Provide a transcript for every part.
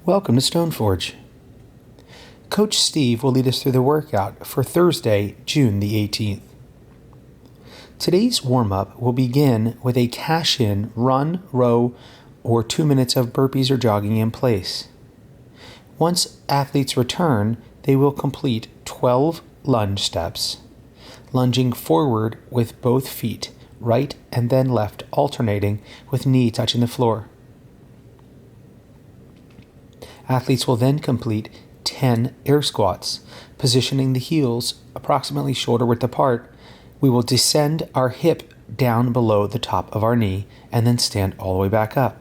Welcome to Stoneforge. Coach Steve will lead us through the workout for Thursday, June the 18th. Today's warm-up will begin with a cash-in, run, row, or 2 minutes of burpees or jogging in place. Once athletes return, they will complete 12 lunge steps, lunging forward with both feet, right and then left, alternating with knee touching the floor. Athletes will then complete 10 air squats, positioning the heels approximately shoulder width apart. We will descend our hip down below the top of our knee and then stand all the way back up.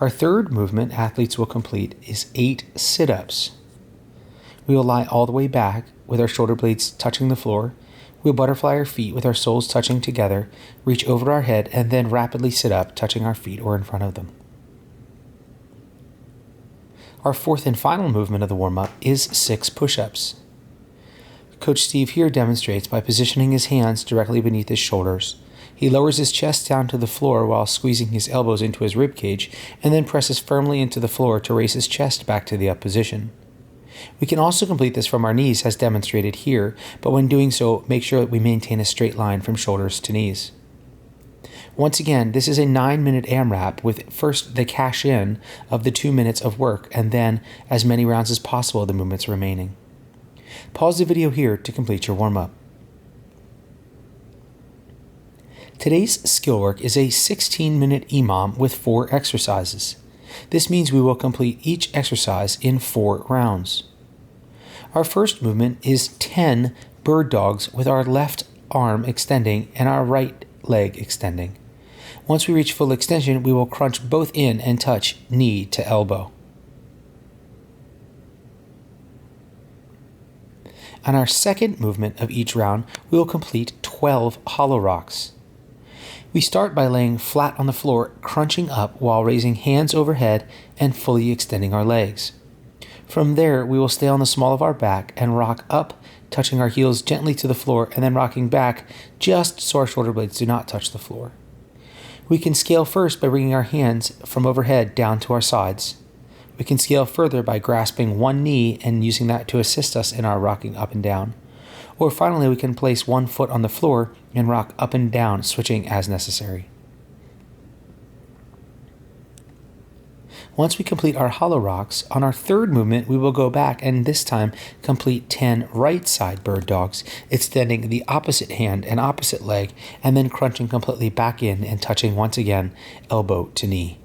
Our third movement athletes will complete is 8 sit-ups. We will lie all the way back with our shoulder blades touching the floor. We'll butterfly our feet with our soles touching together, reach over our head, and then rapidly sit up, touching our feet or in front of them. Our fourth and final movement of the warm-up is 6 push-ups. Coach Steve here demonstrates by positioning his hands directly beneath his shoulders. He lowers his chest down to the floor while squeezing his elbows into his rib cage and then presses firmly into the floor to raise his chest back to the up position. We can also complete this from our knees as demonstrated here, but when doing so, make sure that we maintain a straight line from shoulders to knees. Once again, this is a 9-minute AMRAP with first the cash in of the 2 minutes of work and then as many rounds as possible of the movements remaining. Pause the video here to complete your warm-up. Today's skill work is a 16-minute EMOM with 4 exercises. This means we will complete each exercise in 4 rounds. Our first movement is 10 bird dogs with our left arm extending and our right leg extending. Once we reach full extension, we will crunch both in and touch knee to elbow. On our second movement of each round, we will complete 12 hollow rocks. We start by laying flat on the floor, crunching up while raising hands overhead and fully extending our legs. From there, we will stay on the small of our back and rock up, touching our heels gently to the floor and then rocking back just so our shoulder blades do not touch the floor. We can scale first by bringing our hands from overhead down to our sides. We can scale further by grasping one knee and using that to assist us in our rocking up and down. Or finally, we can place one foot on the floor and rock up and down, switching as necessary. Once we complete our hollow rocks, on our third movement, we will go back and this time complete 10 right side bird dogs, extending the opposite hand and opposite leg, and then crunching completely back in and touching once again elbow to knee.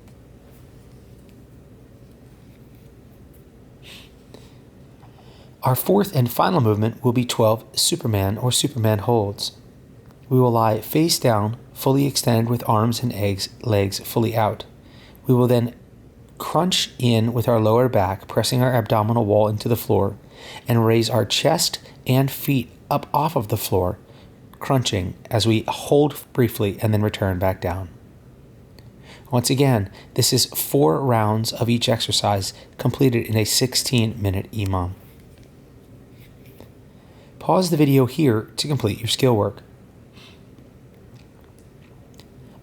Our fourth and final movement will be 12 Superman or Superman holds. We will lie face down, fully extended with arms and legs fully out. We will then crunch in with our lower back, pressing our abdominal wall into the floor, and raise our chest and feet up off of the floor, crunching as we hold briefly and then return back down. Once again, this is 4 rounds of each exercise completed in a 16-minute EMOM. Pause the video here to complete your skill work.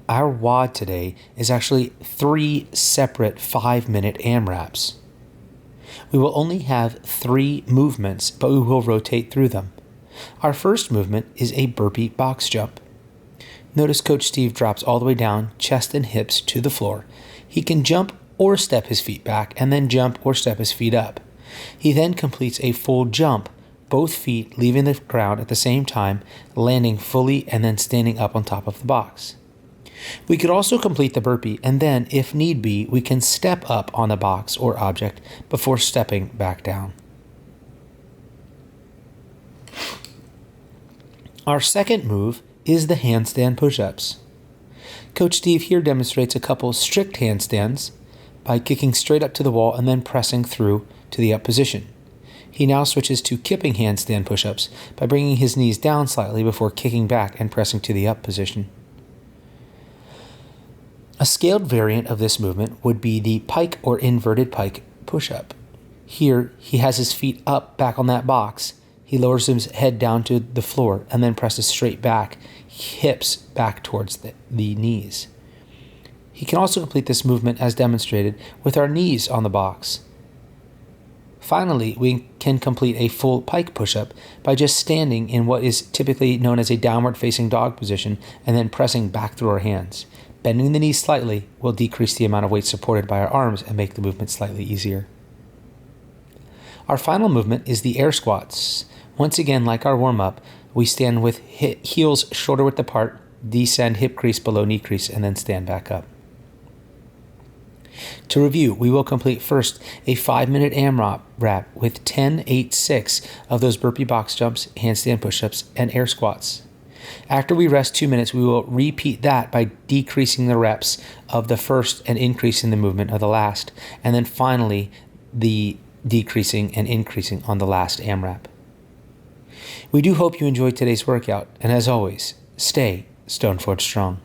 Our WOD today is actually 3 separate 5-minute AMRAPs. We will only have 3 movements, but we will rotate through them. Our first movement is a Burpee Box Jump. Notice Coach Steve drops all the way down, chest and hips to the floor. He can jump or step his feet back, and then jump or step his feet up. He then completes a full jump, both feet leaving the ground at the same time, landing fully and then standing up on top of the box. We could also complete the burpee, and then, if need be, we can step up on the box or object before stepping back down. Our second move is the handstand push-ups. Coach Steve here demonstrates a couple strict handstands by kicking straight up to the wall and then pressing through to the up position. He now switches to kipping handstand push-ups by bringing his knees down slightly before kicking back and pressing to the up position. A scaled variant of this movement would be the pike or inverted pike push-up. Here, he has his feet up back on that box. He lowers his head down to the floor and then presses straight back, hips back towards the knees. He can also complete this movement as demonstrated with our knees on the box. Finally, we can complete a full pike push-up by just standing in what is typically known as a downward-facing dog position and then pressing back through our hands. Bending the knees slightly will decrease the amount of weight supported by our arms and make the movement slightly easier. Our final movement is the air squats. Once again, like our warm-up, we stand with heels shoulder width apart, descend hip crease below knee crease, and then stand back up. To review, we will complete first a 5-minute AMRAP with 10, 8, 6 of those burpee box jumps, handstand push-ups, and air squats. After we rest 2 minutes, we will repeat that by decreasing the reps of the first and increasing the movement of the last, and then finally the decreasing and increasing on the last AMRAP. We do hope you enjoyed today's workout, and as always, stay Stone Forge strong.